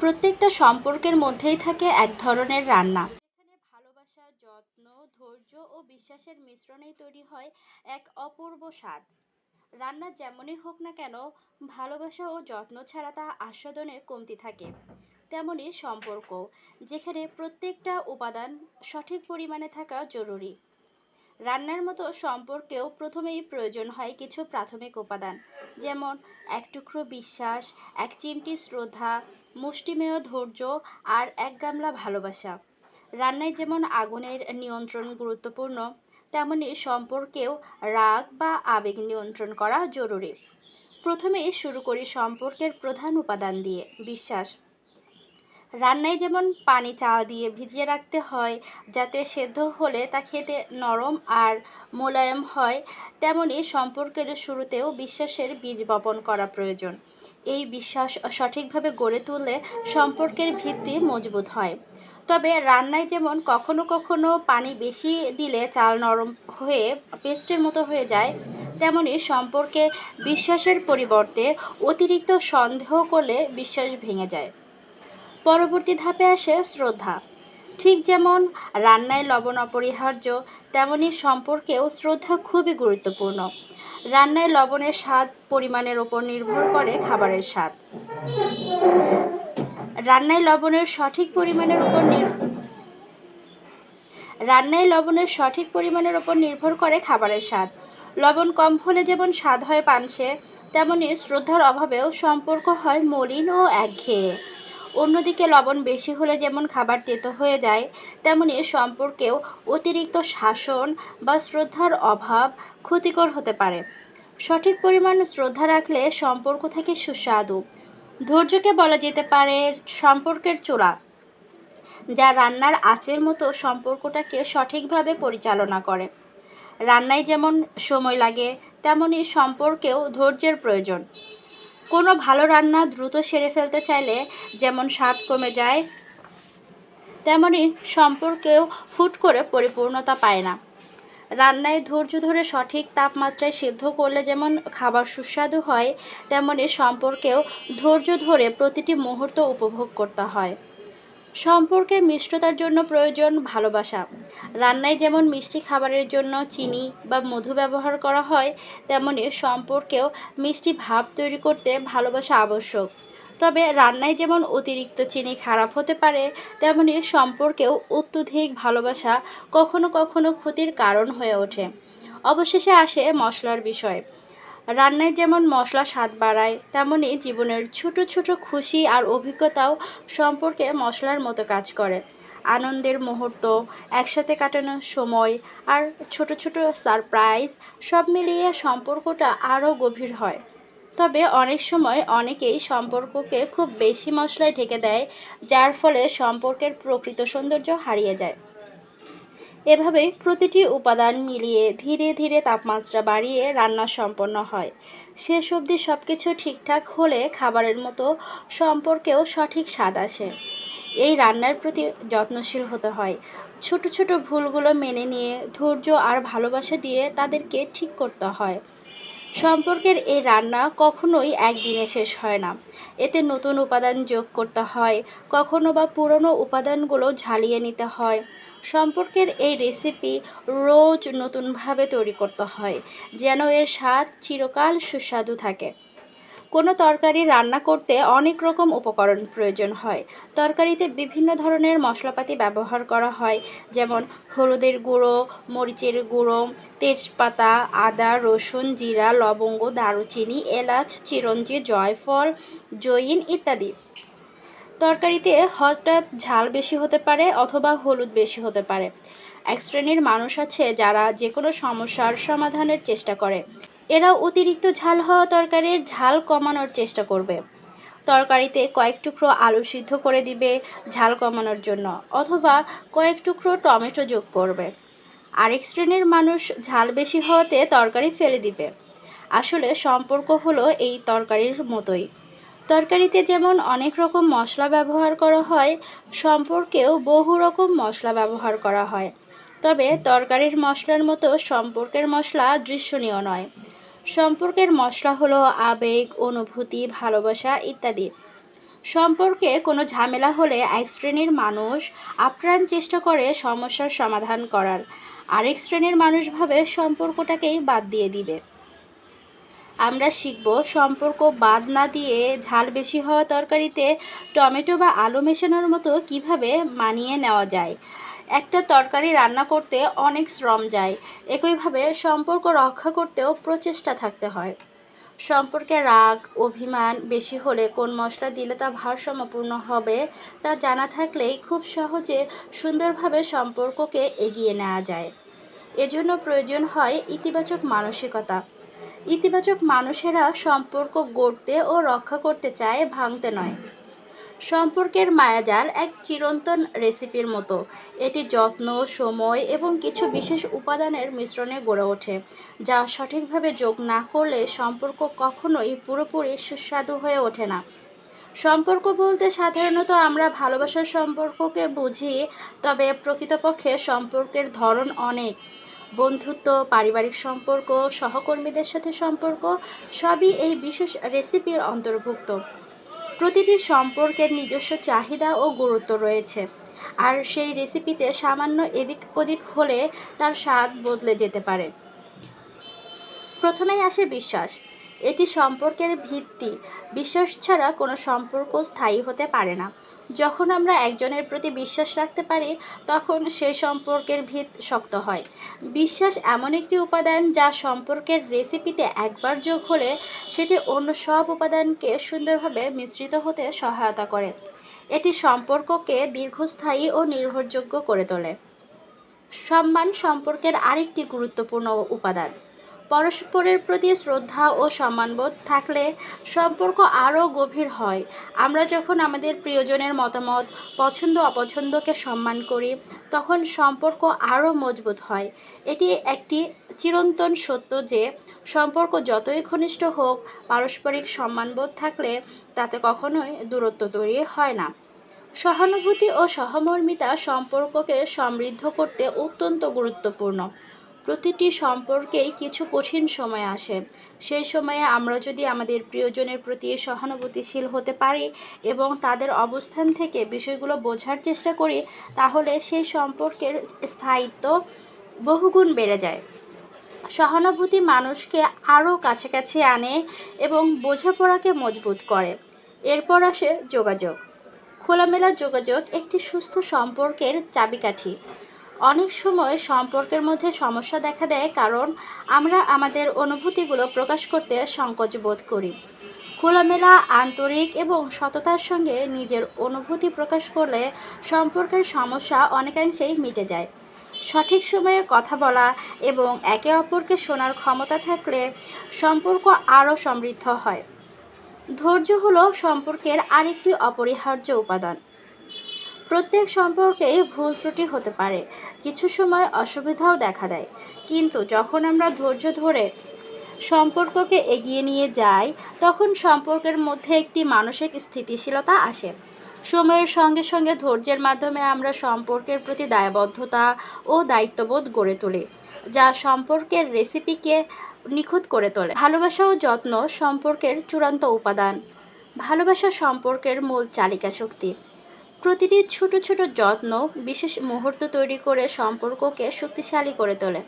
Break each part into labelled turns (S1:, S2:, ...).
S1: প্রত্যেকটা সম্পর্কের মধ্যেই থাকে এক ধরনের রান্না, যেখানে ভালোবাসা, যত্ন, ধৈর্য ও বিশ্বাসের মিশ্রণেই তৈরি হয় এক অপূর্ব স্বাদ। রান্না যেমনই হোক না কেন, ভালোবাসা ও যত্ন ছাড়া তা আস্বাদনে কমতি থাকে। তেমনই সম্পর্ক, যেখানে প্রত্যেকটা উপাদান সঠিক পরিমাণে থাকা জরুরি। রান্নার মতো সম্পর্কেও প্রথমেই প্রয়োজন হয় কিছু প্রাথমিক উপাদান, যেমন এক টুকরো বিশ্বাস, এক চিমটি শ্রদ্ধা, মুষ্টিমেয় ধৈর্য আর এক গামলা ভালোবাসা। রান্নায় যেমন আগুনের নিয়ন্ত্রণ গুরুত্বপূর্ণ, তেমনি সম্পর্কেও রাগ বা আবেগ নিয়ন্ত্রণ করা জরুরি। প্রথমেই শুরু করি সম্পর্কের প্রধান উপাদান দিয়ে, বিশ্বাস। রান্নায় যেমন পানি চাল দিয়ে ভিজিয়ে রাখতে হয় যাতে সেদ্ধ হলে তা খেতে নরম আর মোলায়েম হয়, তেমনি সম্পর্কের শুরুতেও বিশ্বাসের বীজ বপন করা প্রয়োজন। এই বিশ্বাস সঠিকভাবে গড়ে তুললে সম্পর্কের ভিত্তি মজবুত হয়। তবে রান্নায় যেমন কখনো কখনো পানি বেশি দিলে চাল নরম হয়ে পেস্টের মতো হয়ে যায়, তেমনি সম্পর্কে বিশ্বাসের পরিবর্তে অতিরিক্ত সন্দেহ করলে বিশ্বাস ভেঙে যায়। পরবর্তী ধাপে আসে শ্রদ্ধা। ঠিক যেমন রান্নায় লবণ অপরিহার্য, তেমনি সম্পর্কেও শ্রদ্ধা খুবই গুরুত্বপূর্ণ। রান্নায় লবণের স্বাদ পরিমাণের ওপর নির্ভর করে খাবারের স্বাদ। রান্নায় লবণের সঠিক পরিমাণের উপর রান্নায় লবণের সঠিক পরিমাণের ওপর নির্ভর করে খাবারের স্বাদ। লবণ কম হলে যেমন স্বাদ হয় পানসে, তেমনি শ্রদ্ধার অভাবেও সম্পর্ক হয় মলিন ও একঘেয়ে। অন্যদিকে লবণ বেশি হলে যেমন খাবার তেতো হয়ে যায়, তেমনি সম্পর্কেও অতিরিক্ত শাসন বা শ্রদ্ধার অভাব ক্ষতিকর হতে পারে। সঠিক পরিমাণ শ্রদ্ধা রাখলে সম্পর্ক থাকে সুস্বাদু। ধৈর্যকে বলা যেতে পারে সম্পর্কের চূড়া, যা রান্নার আঁচের মতো সম্পর্কটাকে সঠিকভাবে পরিচালনা করে। রান্নায় যেমন সময় লাগে, তেমনি সম্পর্কেও ধৈর্যের প্রয়োজন। কোনো ভালো রান্না দ্রুত সেরে ফেলতে চাইলে যেমন স্বাদ কমে যায়, তেমনি সম্পর্কেও হুট করে পরিপূর্ণতা পায় না। রান্নায় ধৈর্য ধরে সঠিক তাপমাত্রায় সিদ্ধ করলে যেমন খাবার সুস্বাদু হয়, তেমনি সম্পর্কেও ধৈর্য ধরে প্রতিটি মুহূর্ত উপভোগ করতে হয়। সম্পর্কে মিষ্টতার জন্য প্রয়োজন ভালোবাসা। রান্নায় যেমন মিষ্টি খাবারের জন্য চিনি বা মধু ব্যবহার করা হয়, তেমনি সম্পর্কেও মিষ্টি ভাব তৈরি করতে ভালোবাসা আবশ্যক। তবে রান্নায় যেমন অতিরিক্ত চিনি খারাপ হতে পারে, তেমনি সম্পর্কেও অত্যধিক ভালোবাসা কখনো কখনো ক্ষতির কারণ হয়ে ওঠে। অবশেষে আসে মশলার বিষয়। রান্নায় যেমন মশলা স্বাদ বাড়ায়, তেমনি জীবনের ছোট ছোট খুশি আর অভিজ্ঞতাও সম্পর্কে মশলার মতো কাজ করে। আনন্দের মুহূর্ত, একসাথে কাটানোর সময় আর ছোট ছোট সারপ্রাইজ সব মিলিয়ে সম্পর্কটা আরও গভীর হয়। তবে অনেক সময় অনেকেই সম্পর্ককে খুব বেশি মশলায় ঢেকে দেয়, যার ফলে সম্পর্কের প্রকৃত সৌন্দর্য হারিয়ে যায়। এভাবেই প্রতিটি উপাদান মিলিয়ে ধীরে ধীরে তাপমাত্রা বাড়িয়ে রান্না সম্পন্ন হয়। শেষ অবধি সব কিছু ঠিকঠাক হলে খাবারের মতো সম্পর্কেও সঠিক স্বাদ আসে। এই রান্নার প্রতি যত্নশীল হতে হয়। ছোট ছোট ভুলগুলো মেনে নিয়ে ধৈর্য আর ভালোবাসা দিয়ে তাদেরকে ঠিক করতে হয়। সম্পর্কের এই রান্না কখনোই একদিনে শেষ হয় না। এতে নতুন উপাদান যোগ করতে হয়, কখনো বা পুরনো উপাদানগুলো ঝালিয়ে নিতে হয়। সম্পর্কের এই রেসিপি রোজ নতুনভাবে তৈরি করতে হয়, যেন এর স্বাদ চিরকাল সুস্বাদু থাকে। কোনো তরকারি রান্না করতে অনেক রকম উপকরণ প্রয়োজন হয়। তরকারিতে বিভিন্ন ধরনের মশলাপাতি ব্যবহার করা হয়, যেমন হলুদের গুঁড়ো, মরিচের গুঁড়ো, তেজপাতা, আদা, রসুন, জিরা, লবঙ্গ, দারুচিনি, এলাচ, চিরঞ্জি, জয়ফল, জয়িন ইত্যাদি। তরকারিতে হঠাৎ ঝাল বেশি হতে পারে অথবা হলুদ বেশি হতে পারে। এক শ্রেণীর মানুষ আছে যারা যে কোনো সমস্যার সমাধানের চেষ্টা করে। এরা অতিরিক্ত ঝাল হওয়া তরকারির ঝাল কমানোর চেষ্টা করবে। তরকারিতে কয়েক টুকরো আলু সিদ্ধ করে দিবে ঝাল কমানোর জন্য, অথবা কয়েক টুকরো টমেটো যোগ করবে। আরেক শ্রেণীর মানুষ ঝাল বেশি হওয়াতে তরকারি ফেলে দিবে। আসলে সম্পর্ক হলো এই তরকারির মতোই। তরকারিতে যেমন অনেক রকম মশলা ব্যবহার করা হয়, সম্পর্কেও বহু রকম মশলা ব্যবহার করা হয়। তবে তরকারির মশলার মতো সম্পর্কের মশলা দৃশ্যনীয় নয়। সম্পর্কের মশলা হলো আবেগ, অনুভূতি, ভালোবাসা ইত্যাদি। সম্পর্কে কোনো ঝামেলা হলে এক শ্রেণীর মানুষ আপ্রাণ চেষ্টা করে সমস্যার সমাধান করার, আরেক শ্রেণীর মানুষ ভাবে সম্পর্কটাকেই বাদ দিয়ে দিবে। আমরা শিখব সম্পর্ক বাদ না দিয়ে ঝাল বেশি হওয়া তরকারিতে টমেটো বা আলু মেশানোর মতো কিভাবে মানিয়ে নেওয়া যায়। একটা তরকারি রান্না করতে অনেক শ্রম যায়, একইভাবে সম্পর্ক রক্ষা করতেও প্রচেষ্টা থাকতে হয়। সম্পর্কে রাগ অভিমান বেশি হলে কোন মশলা দিলে তা ভারসাম্যপূর্ণ হবে তা জানা থাকলেই খুব সহজে সুন্দরভাবে সম্পর্ককে এগিয়ে নেওয়া যায়। এজন্য প্রয়োজন হয় ইতিবাচক মানসিকতা। ইতিবাচক মানুষেরা সম্পর্ক গড়তে ও রক্ষা করতে চায়, ভাঙতে নয়। সম্পর্কের মায়াজাল এক চিরন্তন রেসিপির মতো। এটি যত্ন, সময় এবং কিছু বিশেষ উপাদানের মিশ্রণে গড়ে ওঠে, যা সঠিকভাবে যোগ না করলে সম্পর্ক কখনোই পুরোপুরি সুস্বাদু হয়ে ওঠে না। সম্পর্ক বলতে সাধারণত আমরা ভালোবাসার সম্পর্ককে বুঝি, তবে প্রকৃতপক্ষে সম্পর্কের ধরন অনেক। বন্ধুত্ব, পারিবারিক সম্পর্ক, সহকর্মীদের সাথে সম্পর্ক সবই এই বিশেষ রেসিপির অন্তর্ভুক্ত। প্রতিটি সম্পর্কের নিজস্ব চাহিদা ও গুরুত্ব রয়েছে, আর সেই রেসিপিতে সামান্য এদিক ওদিক হলে তার স্বাদ বদলে যেতে পারে। প্রথমেই আসে বিশ্বাস। এটি সম্পর্কের ভিত্তি। বিশ্বাস ছাড়া কোনো সম্পর্ক স্থায়ী হতে পারে না। যখন আমরা একজনের প্রতি বিশ্বাস রাখতে পারি, তখন সেই সম্পর্কের ভিত শক্ত হয়। বিশ্বাস এমন একটি উপাদান যা সম্পর্কের রেসিপিতে একবার যোগ হলে সেটি অন্য সব উপাদানকে সুন্দরভাবে মিশ্রিত হতে সহায়তা করে। এটি সম্পর্ককে দীর্ঘস্থায়ী ও নির্ভরযোগ্য করে তোলে। সম্মান সম্পর্কের আরেকটি গুরুত্বপূর্ণ উপাদান। পরস্পরের প্রতি শ্রদ্ধা ও সম্মানবোধ থাকলে সম্পর্ক আরও গভীর হয়। আমরা যখন আমাদের প্রিয়জনের মতামত, পছন্দ অপছন্দকে সম্মান করি, তখন সম্পর্ক আরও মজবুত হয়। এটি একটি চিরন্তন সত্য যে সম্পর্ক যতই ঘনিষ্ঠ হোক, পারস্পরিক সম্মানবোধ থাকলে তাতে কখনোই দূরত্ব তৈরি হয় না। সহানুভূতি ও সহমর্মিতা সম্পর্ককে সমৃদ্ধ করতে অত্যন্ত গুরুত্বপূর্ণ। প্রতিটি সম্পর্কেই কিছু কঠিন সময় আসে। সেই সময়ে আমরা যদি আমাদের প্রিয়জনের প্রতি সহানুভূতিশীল হতে পারি এবং তাদের অবস্থান থেকে বিষয়গুলো বোঝার চেষ্টা করি, তাহলে সেই সম্পর্কের স্থায়িত্ব বহুগুণ বেড়ে যায়। সহানুভূতি মানুষকে আরও কাছাকাছি আনে এবং বোঝাপড়াকে মজবুত করে। এরপর আসে যোগাযোগ। খোলামেলা যোগাযোগ একটি সুস্থ সম্পর্কের চাবিকাঠি। অনেক সময় সম্পর্কের মধ্যে সমস্যা দেখা দেয় কারণ আমরা আমাদের অনুভূতিগুলো প্রকাশ করতে সংকোচ বোধ করি। খোলামেলা, আন্তরিক এবং সততার সঙ্গে নিজের অনুভূতি প্রকাশ করলে সম্পর্কের সমস্যা অনেকাংশেই মিটে যায়। সঠিক সময়ে কথা বলা এবং একে অপরকে শোনার ক্ষমতা থাকলে সম্পর্ক আরও সমৃদ্ধ হয়। ধৈর্য হলো সম্পর্কের আরেকটি অপরিহার্য উপাদান। প্রত্যেক সম্পর্কেই ভুল ত্রুটি হতে পারে, কিছু সময় অসুবিধাও দেখা দেয়, কিন্তু যখন আমরা ধৈর্য ধরে সম্পর্ককে এগিয়ে নিয়ে যাই, তখন সম্পর্কের মধ্যে একটি মানসিক স্থিতিশীলতা আসে। সময়ের সঙ্গে সঙ্গে ধৈর্যের মাধ্যমে আমরা সম্পর্কের প্রতি দায়বদ্ধতা ও দায়িত্ববোধ গড়ে তুলি, যা সম্পর্কের রেসিপিকে নিখুঁত করে তোলে। ভালোবাসা ও যত্ন সম্পর্কের চূড়ান্ত উপাদান। ভালোবাসা সম্পর্কের মূল চালিকা শক্তি। প্রতিটি ছোট ছোট যত্ন বিশেষ মুহূর্ত তৈরি করে সম্পর্ককে শক্তিশালী করে তোলে।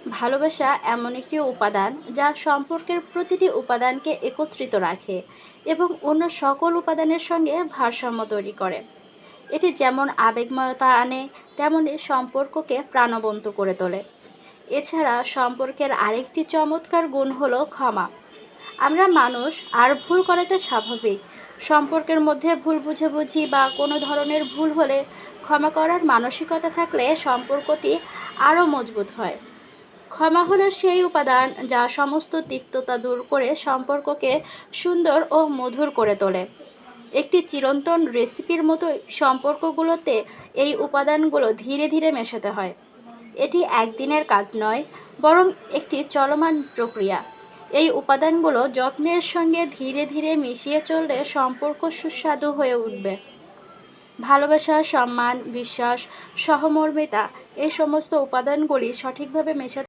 S1: ভালোবাসা এমন একটি উপাদান যা সম্পর্কের প্রতিটি উপাদানকে একত্রিত রাখে এবং অন্য সকল উপাদানের সঙ্গে ভারসাম্য তৈরি করে। এটি যেমন আবেগময়তা আনে, তেমনি সম্পর্ককে প্রাণবন্ত করে তোলে। এছাড়া সম্পর্কের আরেকটি চমৎকার গুণ হলো ক্ষমা। আমরা মানুষ, আর ভুল করাটা স্বাভাবিক। সম্পর্কের মধ্যে ভুল বুঝাবুঝি বা কোনো ধরনের ভুল হলে ক্ষমা করার মানসিকতা থাকলে সম্পর্কটি আরও মজবুত হয়। ক্ষমা হলো সেই উপাদান যা সমস্ত তিক্ততা দূর করে সম্পর্ককে সুন্দর ও মধুর করে তোলে। একটি চিরন্তন রেসিপির মতো সম্পর্কগুলোতে এই উপাদানগুলো ধীরে ধীরে মেশাতে হয়। এটি একদিনের কাজ নয়, বরং একটি চলমান প্রক্রিয়া। এই উপাদানগুলো যত্নের সঙ্গে ধীরে ধীরে মিশিয়ে চললে সম্পর্ক সুস্বাদু হয়ে উঠবে। ভালোবাসা, সম্মান, বিশ্বাস, সহমর্মিতা এই সমস্ত উপাদানগুলি সঠিকভাবে মেশাতে